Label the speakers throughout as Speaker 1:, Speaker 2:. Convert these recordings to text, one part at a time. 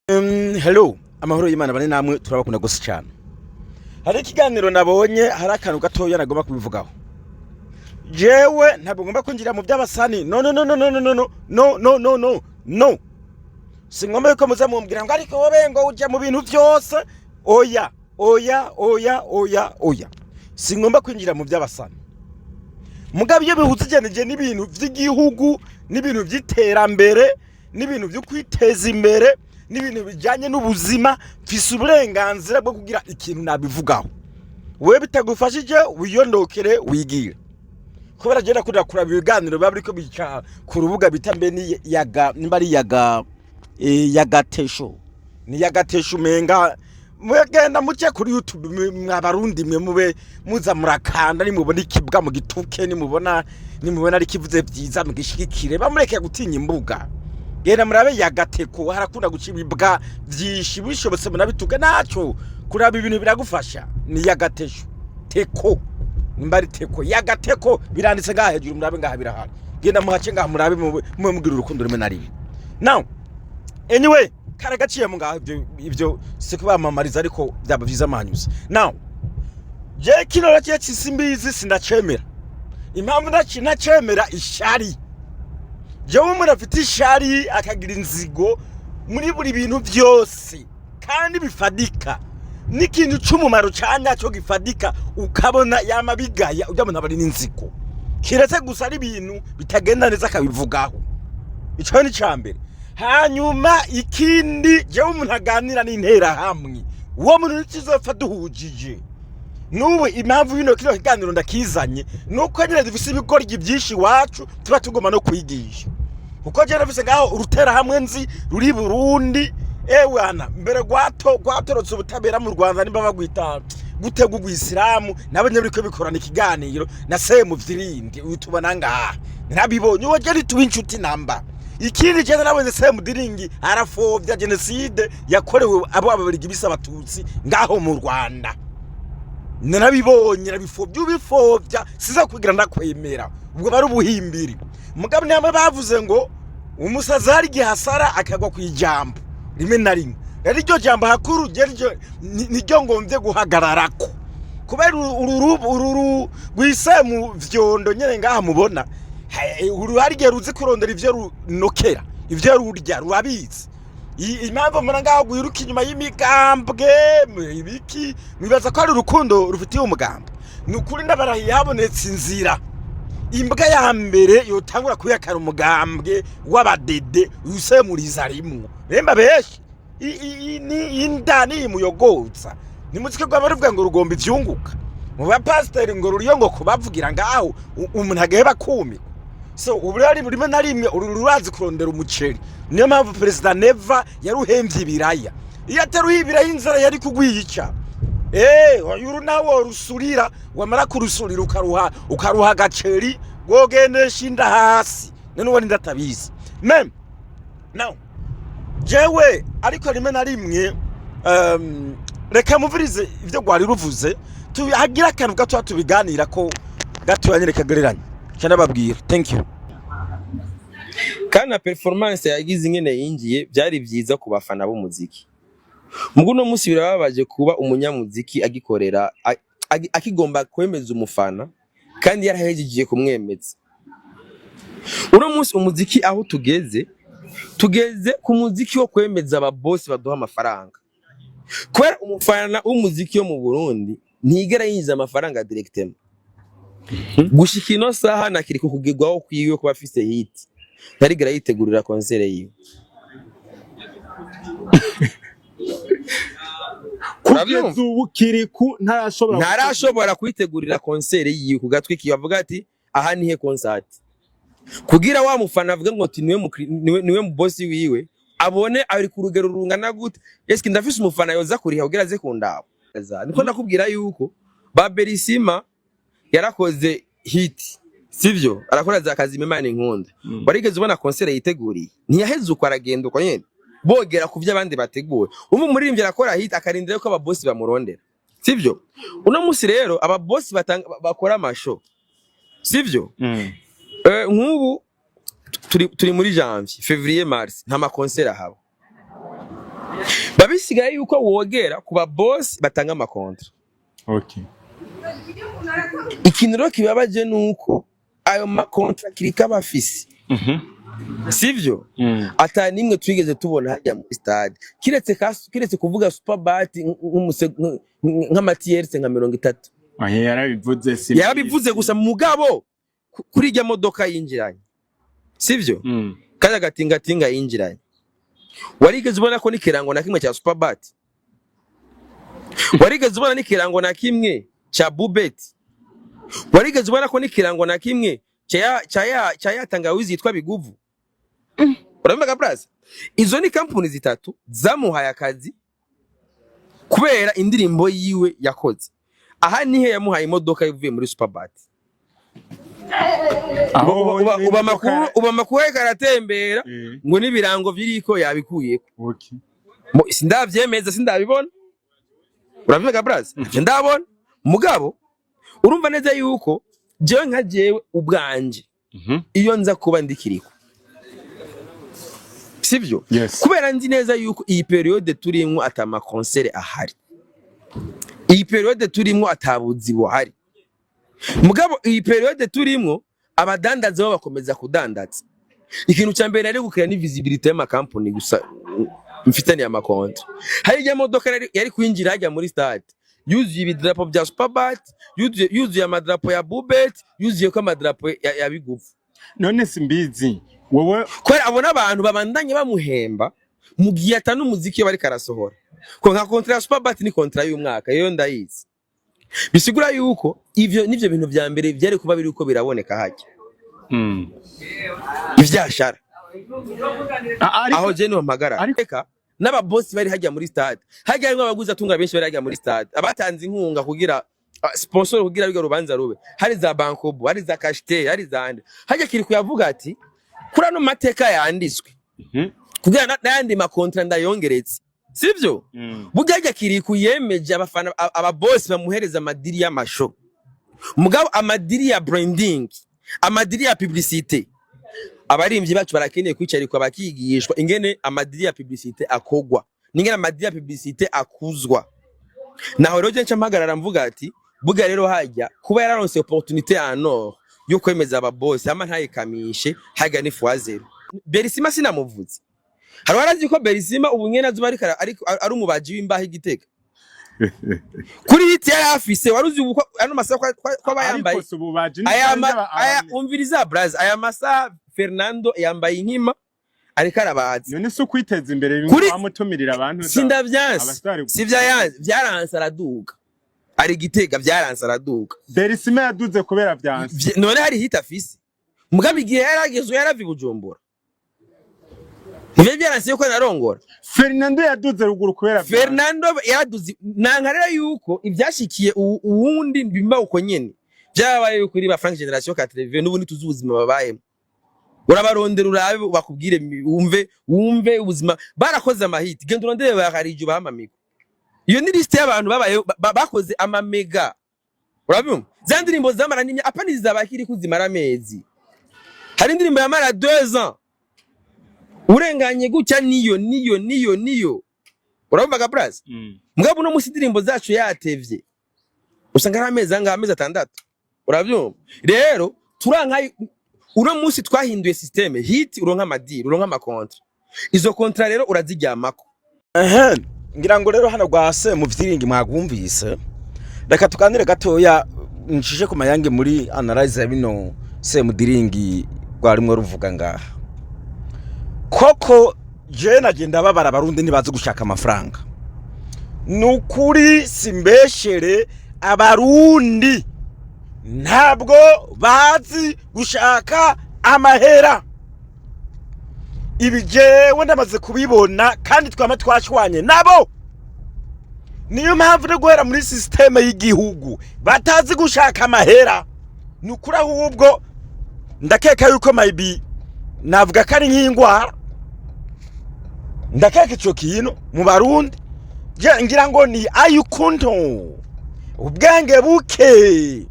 Speaker 1: Hello, amahoro y'Imana bane namwe turabakunda gose cyane. Hari ikiganiro nabonye hari akantu gatoya nagomba kubivugaho. Jewe ntabwo ngomba kwinjira mu by'abasani. No. Singomba yuko muza mumbwira ngo ariko wowe ngo uje mu bintu byose. Oya. Singomba kwinjira mu by'abasani. Mugabe iyo bihuzigeneje n'ibintu by'igihugu, n'ibintu by'iterambere, n'ibintu byo kwiteza imbere, n'ibintu bijanye n'ubuzima, mfise uburenganzira bwo kugira ikintu nabivugaho. Wewe bitagufashije wiyondokere wigire. Kubera je nakunda kuraba ibiganiro babiriko bica ku rubuga bita mbe ni yaga nimbari yagatesho. Ni yagatesho menga mwegenda muce kuri YouTube mwabarundi mwe mube muza murakanda nimubona ikibwa mu gituke nimubona ari kivuze byiza mugishikikire bamureke gutinya imbuga. Genda murabe yagateko harakunda gucibibwa byinshi bishobotse munabituke naco kuraba ibintu biragufasha ni yagatesho teko nimbari teko yagateko biranditse ngaha hejuru murabe ngaha birahari genda muhace ngaha murabe mwe mugira urukundo rimwe na rimwe. Now anyway karagaciye mu ngaha ibyo sikubamamariza ariko byaba byiza manyuze. Now je kinora cye cisimbizi sindacemera impamvu nacemera ishari. Jewe umuntu afite ishari akagira inzigo muri buri bintu byose kandi bifadika n'ikintu cy'umumaro cyane cyo gifadika ukabona yamabigaya ujya muntu abari n'inzigo kiretse gusa ari ibintu bitagenda neza akabivugaho. Ico ni cyambere. Hanyuma ikindi jewe umuntu aganira n'intera hamwe uwo muntu nizopfa duhujije nuwe impamvu bino kino kiganiro ndakizanye nuko nyine dufise ibigoryi byinshi wacu tuba tugoma no kwigisha uko je nafise ngaho urutera hamwe nzi ruri Burundi ewana mbere gwatorotse ubutabera mu Rwanda nimba bagwita gutega ugwisilamu nabonye biriko bikorana ikiganiro na semu vyirindi utubona ngaha nabibonye uwo je tuba inshuti namba. Ikindi je nabonye semu diringi arafovya genocide yakorewe abo ababirigi bisabatutsi ngaho mu Rwanda. Narabibonye nabifovya ubifovya siza kugira ndakwemera ubwo bari ubuhimbiri mugabe namwe bavuze ngo umusazari gihasara akagwa kwijambo rimwe na rimwe ari ryo jambo hakuru niryo ngomvye guhagararako kubera ururu rwisemu vyondo nyene ngaha mubona uruhari geruzi kurondera ivyo runokera ivyo rurya rurabizi impamvu mbona ngaho guyiruka inyuma y'imigambwe ibiki mwibaza ko ari urukundo rufitiye umugambo. Ni ukuri ndabarahiye habonetse inzira imbwa ya mbere yotangura kuyakara umugambwe w'abadede usemuriza rimwe remba beshi ni indani muyogoza ni muzike gwa barivuga ngo rugomba ivyunguka mu ba pastor ngo ruriyo ngo kubavugira ngaho umuntu agaheba kumi. So uburari burimo na rimwe ururazi kurondera umuceri niyo mpamvu president Neva yaruhemvye ibiraya iyo ateruye ibiraya inzara yari kugwiyica yuru nawo rusurira wamara kurusurira ukaruha gaceri gogendesha inda hasi none wari ndatabizi mem. Now jewe ariko rimwe na rimwe reka muvurize ivyo gwari ruvuze tuhagira akantu gato tubiganira ko gato yanyereka gereranya cyane babwira. Thank you.
Speaker 2: Kana performance yagize ingene yingiye byari byiza ku bafana b'umuziki. Muguno musi birababaje kuba umunyamuziki agikorera akigomba kwemeza umufana kandi yarahejeje kumwemeza. Uno musi umuziki aho tugeze ku muziki wo kwemeza aba boss baduha amafaranga. Kwera umufana w'umuziki yo mu Burundi ntigera yinjiza amafaranga directement. Gushikino saha nakiriko kugirwaho kwiwe kuba afise hit ntarigera yitegurira concert yiwe
Speaker 3: kugeza ubu kiriku
Speaker 2: ntarashobora kwitegurira concert yiwe kugatwiki bavuga ati aha nihe concert kugira wa mufana avuga ngo ati niwe mu boss wiwe abone ari ku rugero rungana gute eske ndafise umufana yoza kuriha kugira aze kundaba niko ndakubwira yuko Baberisima yarakoze hit sivyo arakora za kazi Imana inkunda warigeze ubona concert yiteguriye ntiyaheze uko aragenda uko nyene bogera kuvya abandi bateguwe umuririmbyi arakora hit akarindira ko ababoss bamurondera sivyo. Uno musi rero ababoss bakora amasho sivyo nk'ubu turi muri janvier février mars nta ma concert ahaba babisigaye yuko wogera kuba boss batanga amakontra.
Speaker 3: Okay.
Speaker 2: Ikintu rero kibabaje nuko ayo makontra kirika bafisi. Sivyo? Ata nimwe twigeze tubona hajya mu stade. Kiretse kuvuga Superbat nk'amatiyerse nka 30.
Speaker 3: Yarabivuze si.
Speaker 2: Yarabivuze gusa mugabo kuri ijya modoka yinjiranye. Sivyo? Kaza gatinga yinjiranye. Warigeze ubona ko nikirango na kimwe cya Superbat? Warigeze ubona nikirango na kimwe cha Bubet? Warigeze ubona ko nikirango na kimwe cha tangawizi yitwa Biguvu? Urabona Blaze? Izo ni kampuni zitatu zamuhaye akazi kubera indirimbo yiwe yakoze. Aha nihe yamuhaye imodoka ivuye muri Superbat. Uba makuru karatembera ngo nibirango biriko yabikuyeko.
Speaker 3: Okay.
Speaker 2: Sindavyemeza sindabibona. Urabona Blaze? Ndabona mugabo urumva neza yuko jewe nka jewe ubwanje iyo nza kuba ndikiriko. Sivyo?
Speaker 3: Yes.
Speaker 2: Kubera nzi neza yuko iyi periode turimwo atama concert ahari. Iyi periode turimwo atabuzi buhari. Mugabo iyi periode turimwo abadandaza bo bakomeza kudandaza. Ikintu cya mbere ari gukira ni visibility y'ama company gusa mfitaniye amakonto. Hari ya modoka yari kwinjira hajya muri stade. Yuzuye ibidrapo bya Superbat, yuzuye amadrapo ya Bubet, yuzuye ko amadrapo ya Biguvu.
Speaker 3: None simbizi. Wowe
Speaker 2: kwera abona abantu babandanye bamuhemba mu gihe atanu umuziki bari karasohora. Ko nka kontra ya Superbat ni kontra y'umwaka yo ndayizi. Bisigura yuko ivyo nivyo bintu vya mbere byari kuba biri uko biraboneka hajya. Ivyashara. Aho je no mpagara. Areka n'aba boss bari hajya muri stade. Hajya harimo abaguzi atunga benshi bari hajya muri stade. Abatanze inkunga kugira sponsor kugira biga rubanza rube. Hari za Bankobu, hari za Kashite, hari za ande. Hajya kiri kuyavuga ati kurano mateka yanditswe. Kugira n'ayandi makontra ndayongeretse. Sivyo? Bugajya kiri kuyemeje abafana ababoss bamuhereza amadiri y'amasho. Mugabo amadiri ya branding, amadiri ya publicité. Abarimvyi bacu barakeneye kwicarikwa bakigishwa ingene amadiri ya publicité akogwa. Ningene amadiri ya publicité akuzwa. Naho rero nca mpagarara mvuga ati buga rero hajya kuba yararonse opportunité ya nord yo kwemeza ababoss ama ntayikamishe haga ni foazero. Berisima sinamuvuze. Hari warazi ko Berisima ubunyena zuba ari umubaji w'imbaho igiteka. Kuri hiti yari afise waruzi uko ano masaka kwa bayambaye. Aya umviriza Blaze aya masa Fernando yambaye inkima ariko arabazi.
Speaker 3: None so kwiteza imbere bimwe bamutumirira abantu.
Speaker 2: Sindavyanse. Sivyayanze byaransa araduka. Ari gitega byaransa araduka.
Speaker 3: Berisima yaduze kubera byanse.
Speaker 2: None hari hiti afise. Mugabe igihe yaragezwe yaravi Bujumbura. Niwe byaranse yuko narongora.
Speaker 3: Fernando yaduze ruguru kubera
Speaker 2: Fernando yaraduze nankarera yuko ivyashikiye uwundi bimba uko nyene. Byabaye kuri ba Frank Generation 4 n'ubundi tuzubuzima babaye. Urabarondera urabe bakubwire wumve ubuzima barakoze amahiti genda urondere bakarije bahamamiko. Iyo ni liste y'abantu babaye bakoze amamega. Urabyumva? Zandirimbo zamara nimya apani zizabakiri kuzimara amezi. Hari indirimbo yamara 2 ans. Urenganye gucya niyo. Urabumva Blaze? Mugabo no musidirimbo zacu yatevye. Usanga ari amezi amezi 6. Urabyumva? Rero turanka uno munsi twahinduye systeme hit uronka amadiri uronka amakontra. Izo kontra rero uraziryamako.
Speaker 1: Ngira ngo rero hano gwase mu vyiringi mwagumvise. Reka tukanire gatoya nshije ku mayange muri analyze bino se mudiringi gwarimwe ruvuga ngaha. Koko je nagenda babara barundi ntibazi gushaka amafaranga. Nukuri simbeshere abarundi ntabwo bazi gushaka amahera. Ibi jewe ndamaze kubibona kandi twama twashwanye nabo. Niyo mpamvu no guhera muri systeme y'igihugu batazi gushaka amahera. Nukuri ahubwo ndakeka yuko maybe navuga kari nk'ingwara. Ndakeka ico kintu mu barundi ngira ngo ni ayukunto ubwange buke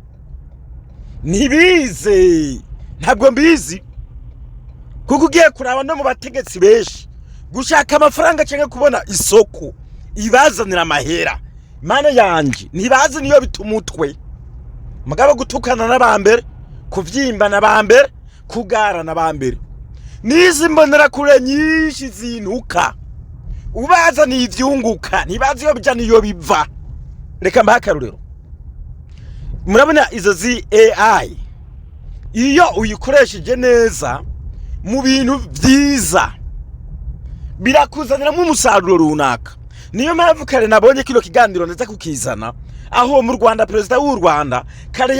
Speaker 1: nibize ntabwo mbizi kuko ugiye kuraba no mu bategetsi beshi gushaka amafaranga cyangwa kubona isoko ibazanira amahera. Mana yanje ntibazi niyo bitumutwe. Mugabo gutukana n'abambere, kuvyimba n'abambere, kugara n'abambere. Nizi mbonera kure nyinshi zinuka. Ubaza ni ivyunguka, ntibazi yo bija niyo biva. Reka mbakarurero. Murabona izo zi AI. Iyo uyikoresheje neza mu bintu vyiza birakuzanira mu musaruro runaka. Niyo mpamvu kare nabonye kino kiganiro ndetse kukizana aho mu Rwanda president w'u Rwanda kare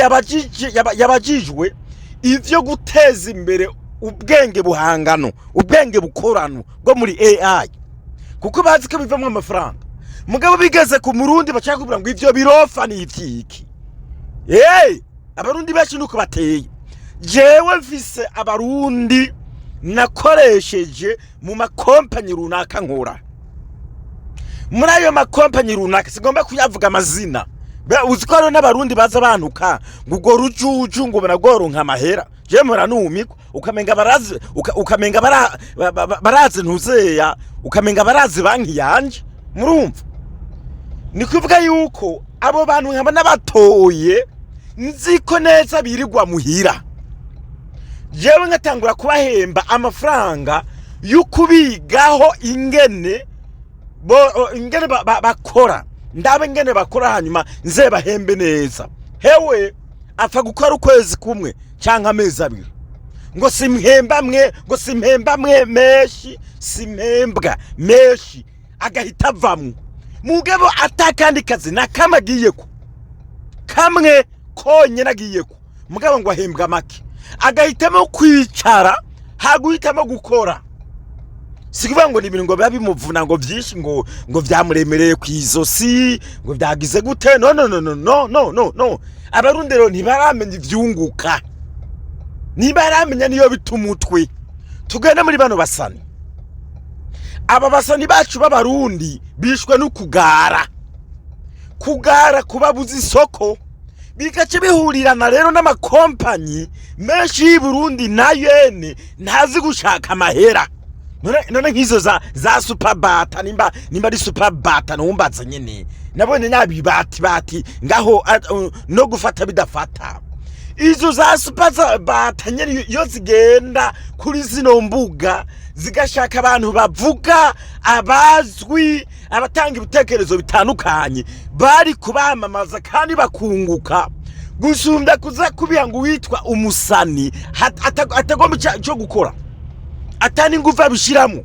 Speaker 1: yabajijwe ivyo guteza imbere ubwenge buhangano, ubwenge bukorano bwo muri AI, kuko bazi ko bivamwe amafaranga. Mugabo bigeze ku Murundi bashaka kubura ngo ivyo birofa ni ivyiki. Abarundi benshi nuko bateye. Jewe mfise abarundi nakoresheje mu makompanyi runaka nkora. Muri ayo makompanyi runaka sigomba kuyavuga amazina. Uziko rero n'abarundi baza bantuka ngo go rujuju ngo banagoronka amahera. Je mura numiko ukamenga barazi ukamenga barazi ntuzeya ukamenga barazi banki yanje. Murumva? Ni kuvuga yuko abo bantu nkaba nabatoye nziko neza birirwa muhira. Jewe ngatangura kubahemba amafaranga yukubigaho ingene bakora. Ndabe ingene bakora hanyuma nze bahembe neza. Hewe apfa gukora ukwezi kumwe cyangwa amezi abiri. Ngo simpemba mwe meshi simpembwa meshi agahita avamwe. Mugabo atakandi kazi nakamagiyeko. Kamwe konye nagiyeko. Mugabo ngo ahembwa make. Agahitamo kwicara haguhitamo gukora. Sikuvuga ngo ni ibintu ngo biba bimuvuna ngo byinshi ngo vyamuremereye kwizosi ngo byagize gute. No. Abarundi rero ntibaramenya ivyunguka. Ntibaramenya niyo bitumutwe. Tugenda muri bano basani. Aba basani bacu b'abarundi bishwe no kugara. Kugara kubabuza isoko. Bikace bihurirana rero n'amakompanyi menshi y'Uburundi nayene ntazi gushaka amahera. None nkizo za Superbata nimba ari Superbata numbaza nyene. Nabone bati ngaho no gufata bidafata. Izo za Superbata nyene yo zigenda kuri zino mbuga zigashaka abantu bavuga abazwi abatanga ibitekerezo bitandukanye bari kubamamaza kandi bakunguka gusunda kuza kubiya ngo witwa umusani atagomba cyo gukora atani nguva bishiramo.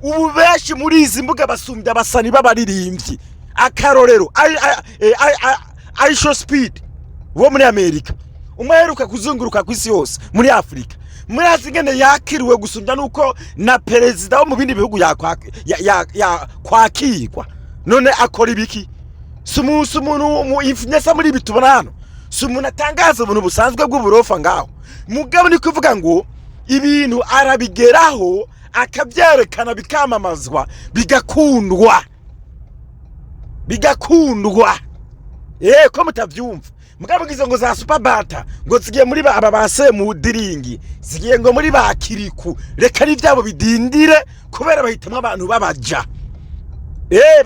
Speaker 1: Ubu benshi muri izi mbuga basumbya abasani babaririmbyi. Akarorero Aisha Speed wo muri Amerika umweruka kuzunguruka kwisi yose muri Afrika. Muri azingene yakiriwe gusumbya nuko na perezida wo mu bindi bihugu kwakirwa. None akora ibiki? Sumuntu mu influencer muri bitubona hano. Sumuntu atangaza ubuntu busanzwe bw'uburofa ngaho. Mugabo ni kuvuga ngo ibintu arabigeraho akabyerekana bikamamazwa bigakundwa. Ko mutavyumva. Mugabo ngizo ngo za Superbata ngo zigiye muri aba base mu diringi zigiye ngo muri bakiriku reka ni byabo bidindire kubera bahitamwa abantu babaja.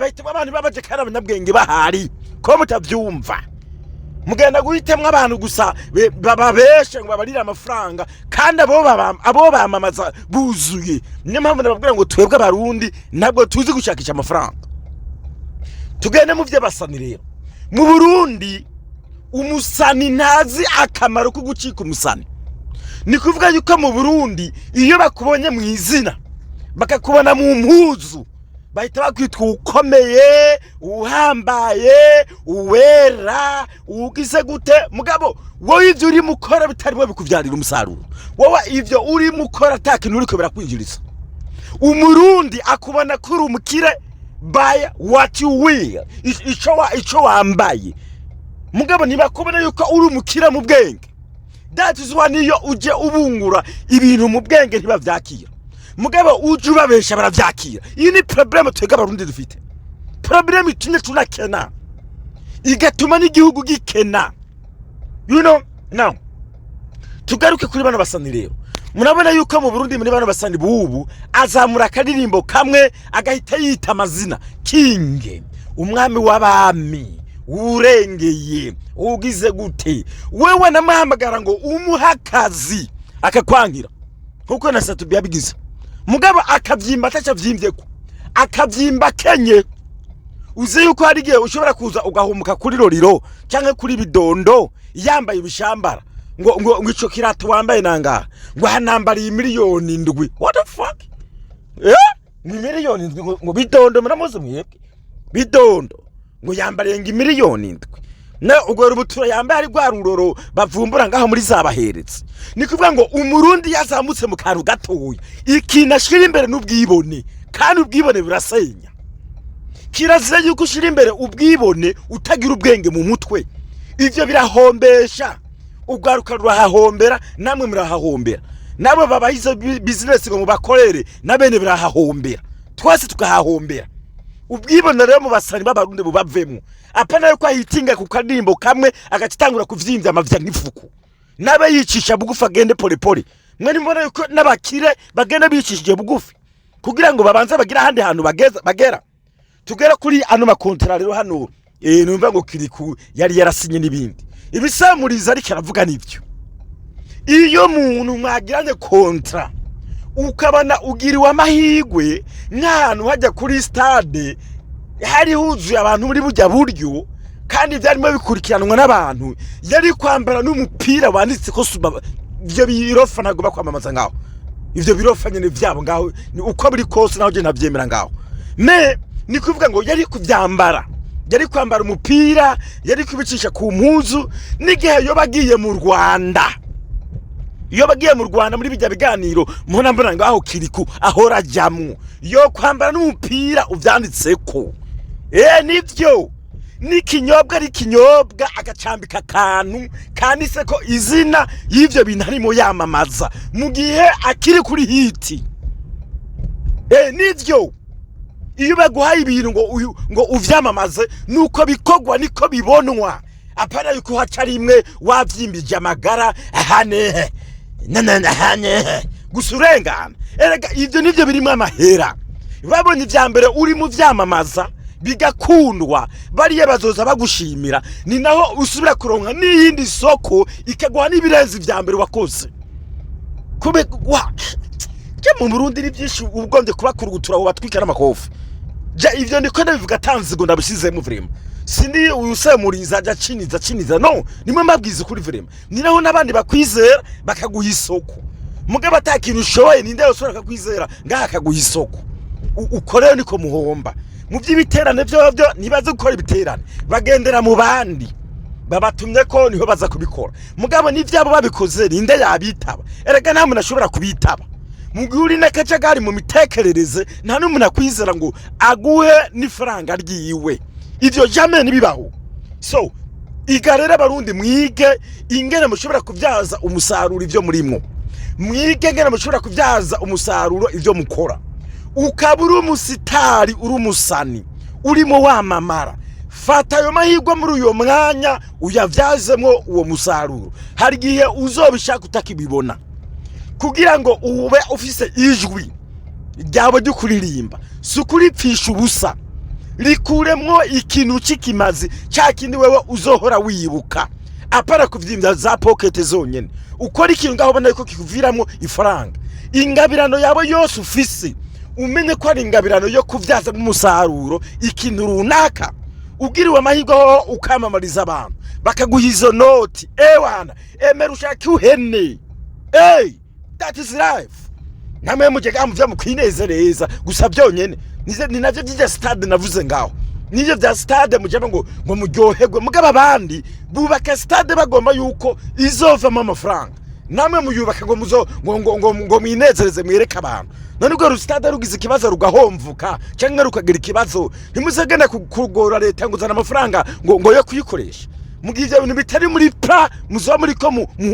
Speaker 1: Bahitamwa abantu babaje kandi abanyabwenge bahari. Ko mutavyumva. Mugenda guhitemwa abantu gusa bababeshe ngo babarira amafaranga kandi abo bamamaza buzuye. Niyo mpamvu ndababwira ngo twebwe abarundi ntabwo tuzi gushakisha amafaranga. Tugende mu byo basani rero. Mu Burundi umusani ntazi akamaro ko gucika umusani. Ni kuvuga yuko mu Burundi iyo bakubonye mu izina bakakubona mu mpuzu bahita bakwitwa ukomeye, uhambaye, uwera, ugize gute. Mugabo wowe ivyo uri mukora bitarimo bikuvyarira umusaruro. Wowe ivyo uri mukora atakintu uriko birakwinjiriza. Umurundi akubona kuri umukire by what you will. Ico wambaye. Mugabo ntibakubona yuko uri umukire mu bwenge. That is why niyo uje ubungura ibintu mu bwenge ntibavyakira. Mugabo uje ubabesha baravyakira. Iyi ni problem twega abarundi dufite. Problem itunye tunakena. Igatuma n'igihugu gikena. You know? Now, tugaruke kuri bano basani rero. murabona yuko mu Burundi muri bano basani bubu azamura akadirimbo kamwe agahita yita amazina King, umwami w'abami, urengeye, ugize gute, wewe namahamagara ngo umuhakazi akakwangira nkuko na Satu byabigize, mugabo akavyimba atacavyimbye ko akavyimba kenye. Uzi yuko hari gihe ushobora kuza ugahumuka kuri Roriro cyangwa kuri Bidondo yambaye ibishambara ngo ico kirato wambaye nanga ngo hanambariye miliyoni 7. What the fuck? Ni miliyoni 7 ngo Bidondo muramuzi mwebwe? Bidondo ngo yambariye ngo miliyoni 7. Na ugora ubutura yambaye ari gwa ruroro bavumbura ngaho muri zabaheretse. Ni kuvuga ngo umurundi yazamutse mu karu gatoya ikinashira imbere n'ubwibone, kandi ubwibone burasenya. Kirazira yuko ushira imbere ubwibone utagira ubwenge mu mutwe. Ivyo birahombesha, ugaruka rurahahombera, namwe murahahombera, nabo babahizo business ngo mubakorere nabene birahahombera, twase tukahahombera. Ubwibone rero mu basani b'abarundi bubavemo, apana yuko ahitinga ku kadimbo kamwe agacitangura kuvyimbya amavya n'ifuku, nabe yicisha bugufi agende pole pole. Mwene mbona yuko n'abakire bagenda bicishije bugufi kugira ngo babanze bagira handi hantu bagera. Tugera kuri ano makontra rero hano numva ngo Kiriku yari yarasinye n'ibindi ibisamuriza ariko aravuga nivyo. Iyo muntu mwagiranye kontra ukabana ugiriwe amahigwe nk'ahantu hajya kuri stade hari huzuye abantu muri bujya buryo kandi byarimo bikurikiranwa n'abantu, yari kwambara n'umupira wanditse ko ivyo birofa ntago bakwamamaza ngaho, ivyo birofa nyene vyabo ngaho uko buri kose naho je navyemera ngaho. Ni kuvuga ngo yari kuvyambara, yari kwambara umupira, yari kubicisha ku mpuzu. N'igihe yo bagiye mu Rwanda, iyo bagiye mu Rwanda muri bijya biganiro mbona ngaho Kiriku ahora jamwe yo kwambara n'umupira uvyanditseko. Nivyo ni kinyobwa, ari kinyobwa agacambika kantu kanditseko izina y'ivyo bintu harimo yamamaza mu gihe akiri kuri hiti. Nivyo iyo baguhaye ibintu ngo uvyamamaze nuko bikogwa niko bibonwa, apana yuko hacari imwe wavyimbije amagara ahane hane gusurengana. Erega ivyo nivyo birimo amahera. Babonye ivya mbere uri mu vyamamaza bigakundwa, bariye bazoza bagushimira, ni naho usubira kuronka n'iyindi soko ikaguha n'ibirenze ivya mbere wakoze. Kube mu Burundi ni byinshi ugombye kubakurugutura abo batwika n'amakofi. Ivyo ndiko ndabivuga tanzigo ndabishizemo vrema. Sindi usemuriza aja ciniza no, nimwe mabwiza kuri vrema. Ni naho nabandi bakwizera bakaguha isoko. Mugabo atakintu ushoye ninde yosora akakwizera ngaha akaguha isoko. Ukoreyo niko muhomba. Mu by'ibiterane byo nibaze gukora ibiterane bagendera mu bandi babatumye ko niho baza kubikora. Mugabo n'ivyabo babikoze ninde yabitaba? Erega nta muntu ashobora kubitaba. Muguri nakacagari mu mitekerereze nta n'umuntu akwizera ngo aguhe n'ifaranga ryiwe. Ivyo jamais nibibaho. So igarera abarundi mwige ingene mushobora kuvyaza umusaruro ivyo murimwo, mwige ingene mushobora kuvyaza umusaruro ivyo mukora. Ukabura umusitari uri umusani urimo wamamara, fata ayo mahirwe muri uyo mwanya uyavyazemo uwo musaruro. Hari gihe uzobishaka utakibibona kugira ngo ube ufise ijwi ryabo ry'ukuririmba, sukuripfisha ubusa, rikuremwo ikintu cikimazi cya kindi wewe uzohora wibuka, apara kuvyimbya za pocket zonyene. Ukora ikintu ngaho ubona yuko kikuviramo ifaranga. Ingabirano yabo yose ufise umenye ko ari ingabirano yo kuvyaza umusaruro ikintu runaka. Ugiriwe amahirwe ho ukamamariza abantu bakaguha izo noti, wana emera ushaka uhene. That is life. Namwe mujega muvya mukwinezereza gusa byonyene. Ni navyo by'ija stade navuze ngaho. Nivyo vya stade mujeba ngo muryoherwe, mugaba abandi bubaka stade bagomba yuko izovamo amafaranga. Namwe muyubaka ngo ngo mwinezereze mwereka abantu. None ubwo stade rugize ikibazo rugahomvuka cyangwa rukagira ikibazo, ntimuzagenda kugora leta ngo uzana amafaranga ngo yo kuyikoresha. Mugiye ivyo bintu bitari muri pra muzo muri ko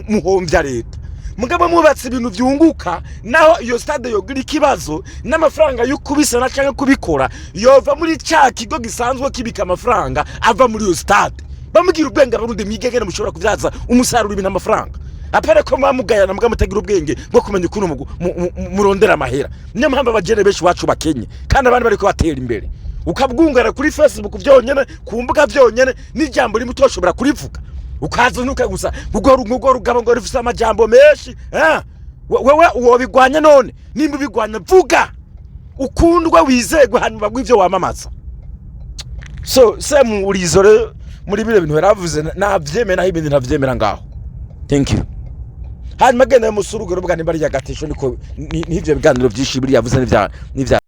Speaker 1: muhomvya leta. Mugabo mubatse ibintu vyunguka, naho iyo stade yogira ikibazo n'amafaranga y'ukubisa na cyangwa kubikora yova muri cya kigo gisanzwe kibika amafaranga ava muri iyo stade. Bamugira ubwenge abarundi mwigegene mushobora kuvyaza umusaruro ibintu amafaranga. apare ko mwamugayana mbwa mutagira ubwenge bwo kumenya ukuntu murondera amahera. Niyo mpamvu abagene benshi wacu bakenye kandi abandi bariko batera imbere. Ukabwungara kuri Facebook vyonyene ku mbuga vyonyene n'ijambo rimwe utoshobora kurivuga. Ukaza nuka gusa ngugora rugabo ngo rifise amajambo menshi. Wewe wobigwanya none nimba bigwanya vuga ukundwa wizegwe hanyuma bw'ivyo wamamaza. So murizore muri bire bintu yaravuze navyemera naho ibindi ntavyemera ngaho. Thank you. Hanyuma genda musurugero bwa nimba ari yagatesho niko n'ivyo biganiro vyinshi biri yavuze n'ivya